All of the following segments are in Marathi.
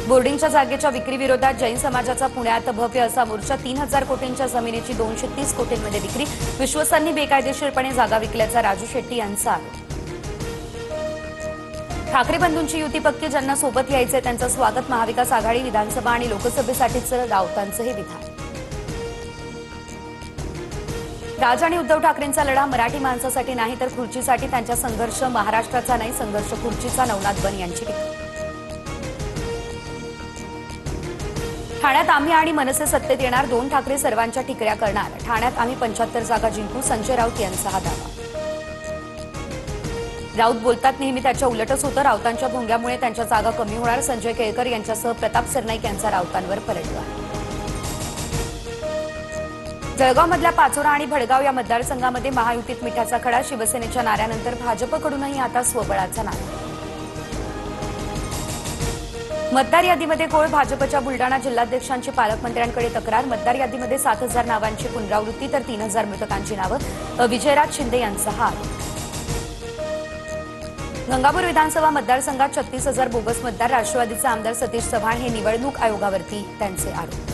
बोर्डिंगच्या जागेच्या विक्रीविरोधात जैन समाजाचा पुण्यात भव्य असा मोर्चा 3000 कोटींच्या जमिनीची 230 कोटींमध्ये विक्री विश्वस्तांनी बेकायदेशीरपणे जागा विकल्याचा राजू शेट्टी यांचा आरोप ठाकरे बंधूंची युती पक्की ज्यांना सोबत यायचे त्यांचं स्वागत महाविकास आघाडी विधानसभा आणि लोकसभेसाठीचं राऊतांचंही विधान राज आणि उद्धव ठाकरेंचा लढा मराठी माणसासाठी नाही तर खुर्चीसाठी त्यांचा संघर्ष महाराष्ट्राचा नाही संघर्ष खुर्चीचा नवनाथ बन यांची टीका ठाण्यात आम्ही आणि मनसे सत्तेत येणार 2 ठाकरे सर्वांच्या ठिकऱ्या करणार ठाण्यात आम्ही 75 जागा जिंकू संजय राऊत यांचा हा दावा राऊत बोलतात नेहमी त्याच्या उलटच होतं राऊतांच्या भोंग्यामुळे त्यांच्या जागा कमी होणार संजय केळकर यांच्यासह प्रताप सरनाईक यांचा राऊतांवर पलटवार जळगावमधल्या पाचोरा आणि भडगाव या मतदारसंघामध्ये महायुतीत मिठाचा खडा शिवसेनेच्या नाऱ्यानंतर भाजपकडूनही आता स्वबळाचा नारा मतदार यादीमध्ये घोळ भाजपच्या बुलडाणा जिल्हाध्यक्षांची पालकमंत्र्यांकडे तक्रार मतदार यादीमध्ये 7000 नावांची पुनरावृत्ती तर 3000 मृतकांची नावं विजयराज शिंदे यांचा हा गंगापूर विधानसभा मतदारसंघात 36000 बोगस मतदार राष्ट्रवादीचे आमदार सतीश चव्हाण हे निवडणूक आयोगावरती त्यांचे आरोप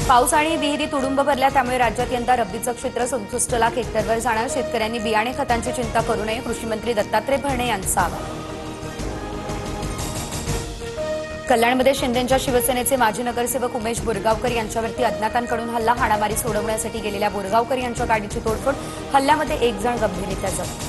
पाऊस आणि विहिरी तुडुंब भरल्या त्यामुळे राज्यात यंदा रब्बीचं क्षेत्र 67 लाख हेक्टरवर जाणार शेतकऱ्यांनी बियाणे खतांची चिंता करू नये कृषीमंत्री दत्तात्रय भरणे यांचा आवाहन कल्याणमध्ये शिंदेंच्या शिवसेनेचे माजी नगरसेवक उमेश बोरगावकर यांच्यावरती अज्ञातांकडून हल्ला हाणामारी सोडवण्यासाठी गेलेल्या बोरगावकर यांच्या गाडीची तोडफोड हल्ल्यामध्ये 1 जण गंभीररित्या जखमी